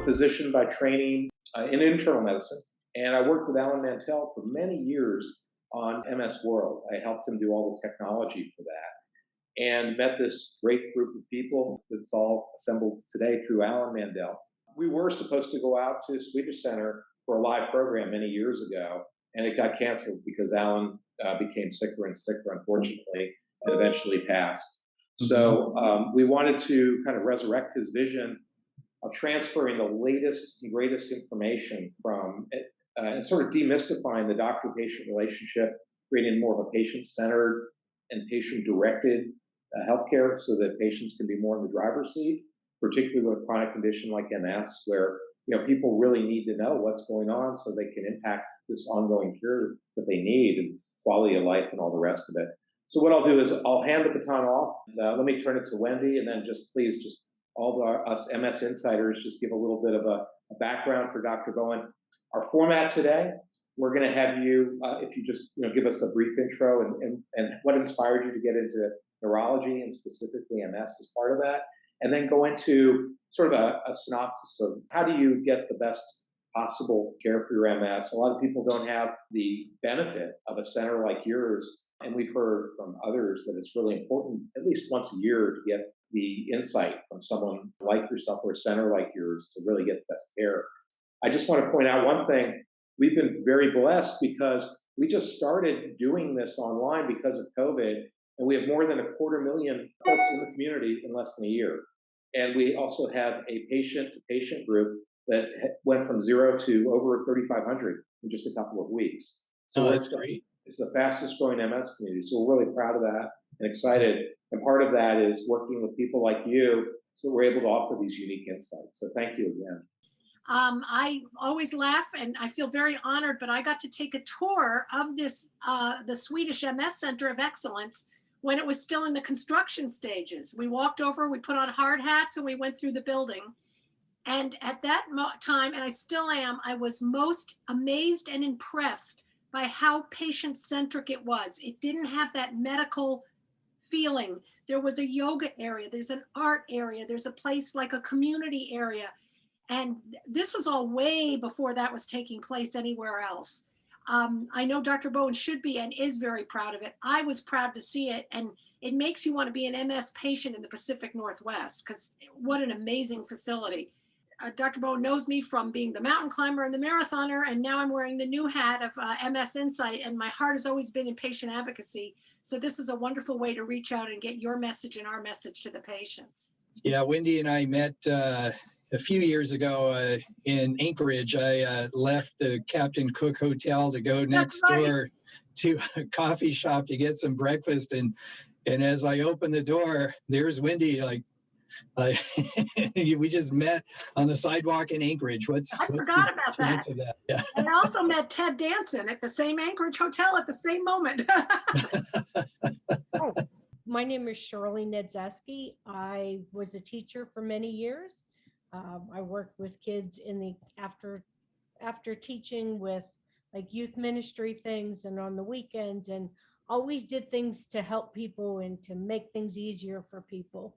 a physician by training in internal medicine, and I worked with Alan Mantell for many years on MS World. I helped him do all the technology for that, and met this great group of people that's all assembled today through Alan Mandel. We were supposed to go out to Swedish Center for a live program many years ago, and it got canceled because Alan became sicker and sicker, unfortunately, and eventually passed. So we wanted to kind of resurrect his vision of transferring the latest and greatest information from and sort of demystifying the doctor-patient relationship, creating more of a patient-centered and patient-directed healthcare so that patients can be more in the driver's seat, particularly with a chronic condition like MS, where people really need to know what's going on so they can impact this ongoing cure that they need and quality of life and all the rest of it. So what I'll do is I'll hand the baton off. Let me turn it to Wendy, and then please, all us MS insiders, just give a little bit of a background for Dr. Bowen. Our format today, we're going to have you, if you just give us a brief intro and what inspired you to get into neurology and specifically MS as part of that, and then go into sort of a synopsis of how do you get the best possible care for your MS. A lot of people don't have the benefit of a center like yours, and we've heard from others that it's really important at least once a year to get the insight from someone like yourself or a center like yours to really get the best care. I just want to point out one thing. We've been very blessed because we just started doing this online because of COVID, and we have more than 250,000 folks in the community in less than a year. And we also have a patient-to-patient group that went from 0 to over 3,500 in just a couple of weeks. So that's great. It's the fastest growing MS community. So we're really proud of that and excited. And part of that is working with people like you so we're able to offer these unique insights. So thank you again. I always laugh and I feel very honored, but I got to take a tour of this, the Swedish MS Center of Excellence when it was still in the construction stages. We walked over, we put on hard hats, and we went through the building. And at that time, and I still am, I was most amazed and impressed by how patient-centric it was. It didn't have that medical feeling. There was a yoga area, there's an art area, there's a place like a community area. And this was all way before that was taking place anywhere else. I know Dr. Bowen should be and is very proud of it. I was proud to see it, and it makes you want to be an MS patient in the Pacific Northwest, because what an amazing facility. Dr. Bowen knows me from being the mountain climber and the marathoner, and now I'm wearing the new hat of MS Insight, and my heart has always been in patient advocacy. So this is a wonderful way to reach out and get your message and our message to the patients. Yeah, Wendy and I met a few years ago in Anchorage. I left the Captain Cook Hotel to go next door to a coffee shop to get some breakfast. And as I opened the door, there's Wendy, we just met on the sidewalk in Anchorage. I forgot about that. Yeah. And I also met Ted Danson at the same Anchorage hotel at the same moment. Oh, my name is Shirley Nedzeski. I was a teacher for many years. I worked with kids in the after teaching with like youth ministry things and on the weekends, and always did things to help people and to make things easier for people.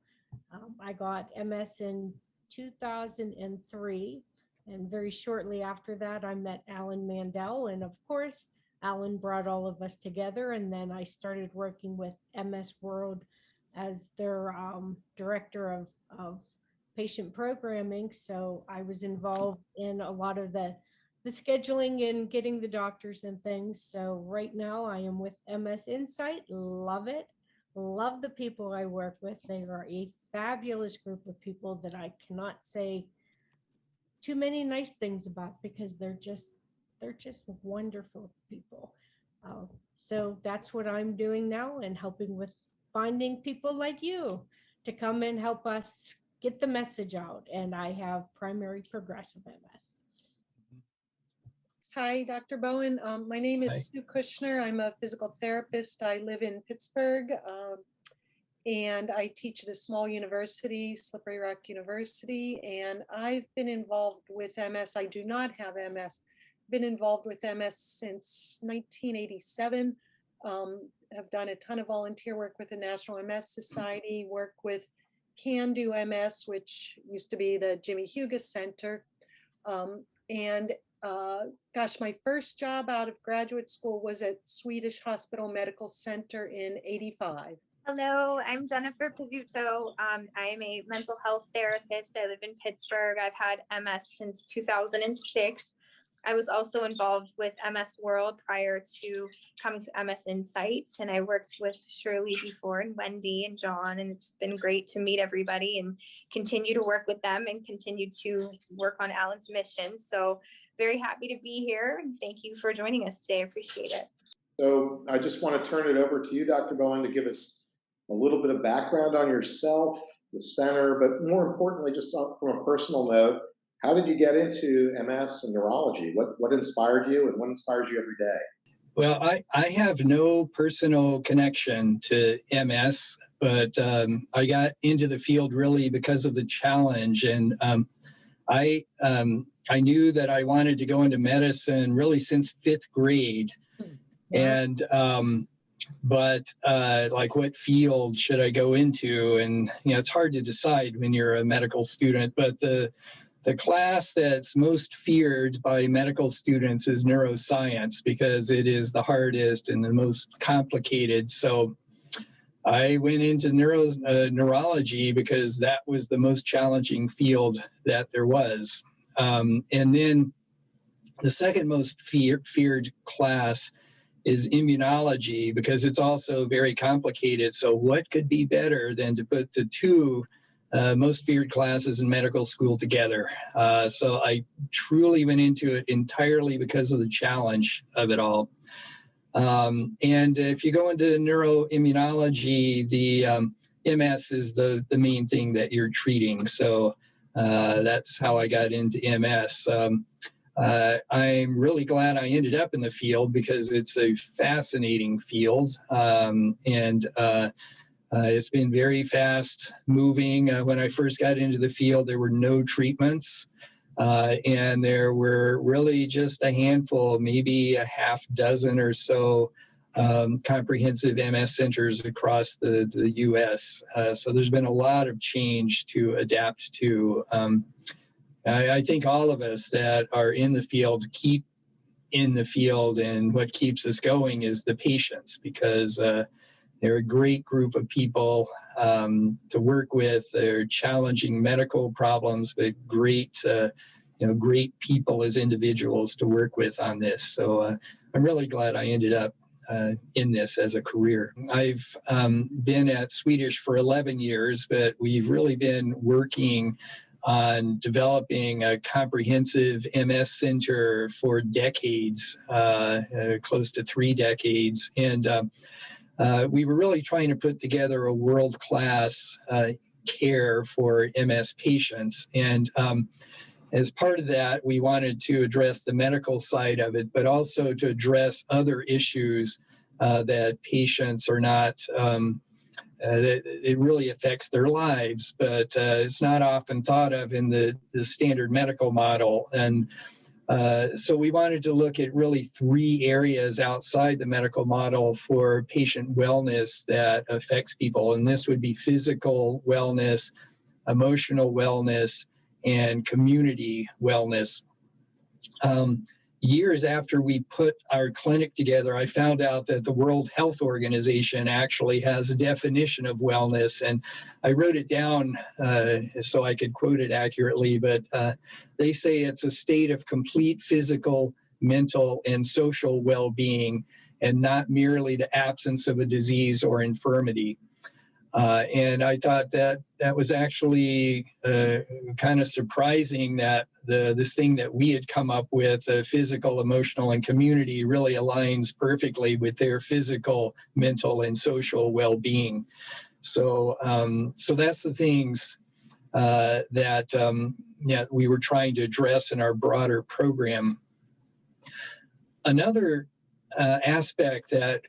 I got MS in 2003, and very shortly after that, I met Alan Mandel, and of course, Alan brought all of us together, and then I started working with MS World as their director of patient programming. So I was involved in a lot of the scheduling and getting the doctors and things. So right now I am with MS Insight. Love it. Love the people I work with. They are a fabulous group of people that I cannot say too many nice things about, because they're just wonderful people. So that's what I'm doing now, and helping with finding people like you to come and help us get the message out. And I have primary progressive MS. Hi, Dr. Bowen. My name is Hi. Sue Kushner. I'm a physical therapist. I live in Pittsburgh, and I teach at a small university, Slippery Rock University, and I've been involved with MS. I do not have MS. Been involved with MS since 1987. Have done a ton of volunteer work with the National MS Society, work with Can Do MS, which used to be the Jimmy Hugus Center. And gosh, my first job out of graduate school was at Swedish Hospital Medical Center in '85. Hello, I'm Jennifer Pizzuto. I am a mental health therapist. I live in Pittsburgh. I've had MS since 2006. I was also involved with MS World prior to coming to MS Insights, and I worked with Shirley before, and Wendy and John, and it's been great to meet everybody and continue to work with them and continue to work on Alan's mission. So very happy to be here, and thank you for joining us today. I appreciate it. So I just want to turn it over to you, Dr. Bowen, to give us a little bit of background on yourself, the center, but more importantly, just from a personal note, how did you get into MS and neurology? What inspired you, and what inspires you every day? Well, I have no personal connection to MS, but I got into the field really because of the challenge. And I knew that I wanted to go into medicine really since 5th grade. And but like, what field should I go into? And it's hard to decide when you're a medical student, but the class that's most feared by medical students is neuroscience, because it is the hardest and the most complicated. So I went into neurology because that was the most challenging field that there was. And then the second most feared class is immunology, because it's also very complicated. So what could be better than to put the two most feared classes in medical school together? So I truly went into it entirely because of the challenge of it all. And if you go into neuroimmunology, the MS is the main thing that you're treating. So that's how I got into MS. I'm really glad I ended up in the field because it's a fascinating field, and it's been very fast moving. When I first got into the field, there were no treatments, and there were really just a handful, maybe a half dozen or so comprehensive MS centers across the U.S. So there's been a lot of change to adapt to. I think all of us that are in the field keep in the field, and what keeps us going is the patients, because they're a great group of people to work with. They're challenging medical problems, but great people as individuals to work with on this. So I'm really glad I ended up in this as a career. I've been at Swedish for 11 years, but we've really been working on developing a comprehensive MS center for decades, close to 3 decades. And we were really trying to put together a world-class care for MS patients. And as part of that, we wanted to address the medical side of it, but also to address other issues that patients are not it really affects their lives, but it's not often thought of in the standard medical model. And so we wanted to look at really 3 areas outside the medical model for patient wellness that affects people. And this would be physical wellness, emotional wellness, and community wellness. Years after we put our clinic together, I found out that the World Health Organization actually has a definition of wellness, and I wrote it down so I could quote it accurately, but they say it's a state of complete physical, mental, and social well-being, and not merely the absence of a disease or infirmity. And I thought that was actually kind of surprising that this thing that we had come up with, physical, emotional, and community, really aligns perfectly with their physical, mental, and social well-being. So that's the things that we were trying to address in our broader program. Another aspect that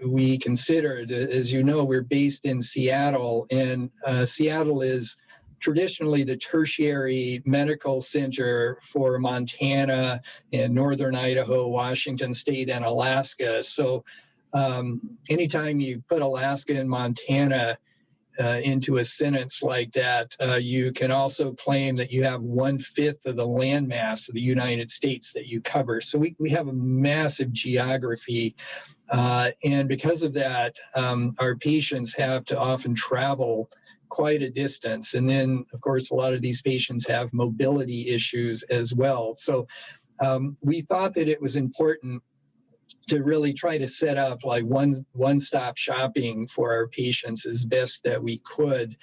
we considered, as you know, we're based in Seattle, and Seattle is traditionally the tertiary medical center for Montana and northern Idaho, Washington State, and Alaska. So anytime you put Alaska and Montana into a sentence like that, you can also claim that you have 1/5 of the landmass of the United States that you cover. So we have a massive geography. And because of that, our patients have to often travel quite a distance. And then, of course, a lot of these patients have mobility issues as well. So we thought that it was important to really try to set up like one-stop shopping for our patients as best that we could,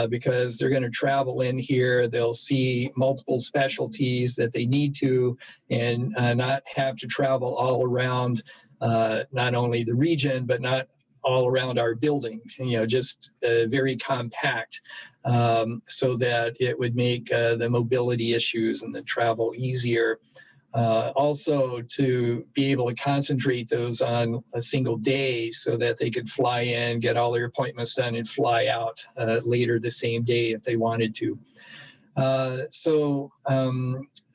because they're going to travel in here, they'll see multiple specialties that they need to, and not have to travel all around not only the region, but not all around our building, just very compact, so that it would make the mobility issues and the travel easier. Also to be able to concentrate those on a single day so that they could fly in, get all their appointments done, and fly out later the same day if they wanted to. So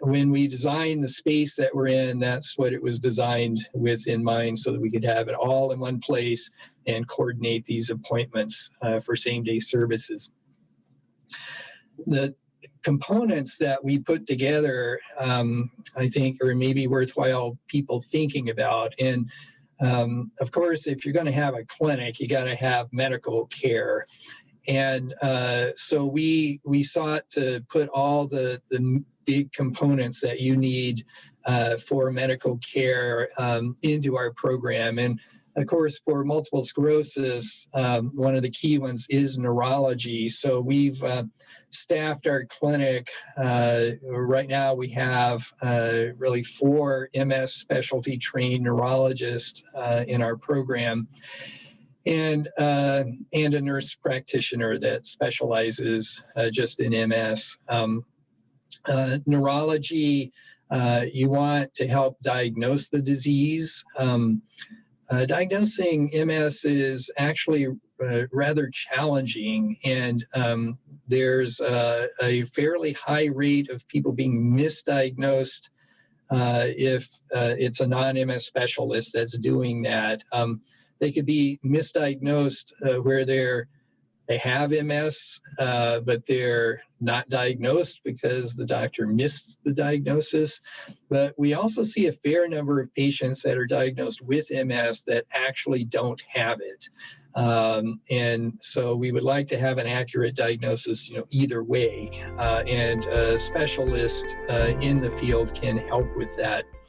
when we designed the space that we're in, that's what it was designed with in mind, so that we could have it all in one place and coordinate these appointments for same-day services. The components that we put together, I think, are maybe worthwhile people thinking about. And of course, if you're going to have a clinic, you got to have medical care. And so we sought to put all the big components that you need for medical care into our program. And of course, for multiple sclerosis, one of the key ones is neurology. So we've staffed our clinic. Right now we have really 4 MS specialty trained neurologists in our program, and a nurse practitioner that specializes just in MS. Neurology, you want to help diagnose the disease. Diagnosing MS is actually rather challenging, and there's a fairly high rate of people being misdiagnosed if it's a non-MS specialist that's doing that. They could be misdiagnosed where they have MS, but they're not diagnosed because the doctor missed the diagnosis. But we also see a fair number of patients that are diagnosed with MS that actually don't have it. And so we would like to have an accurate diagnosis, either way. And a specialist in the field can help with that.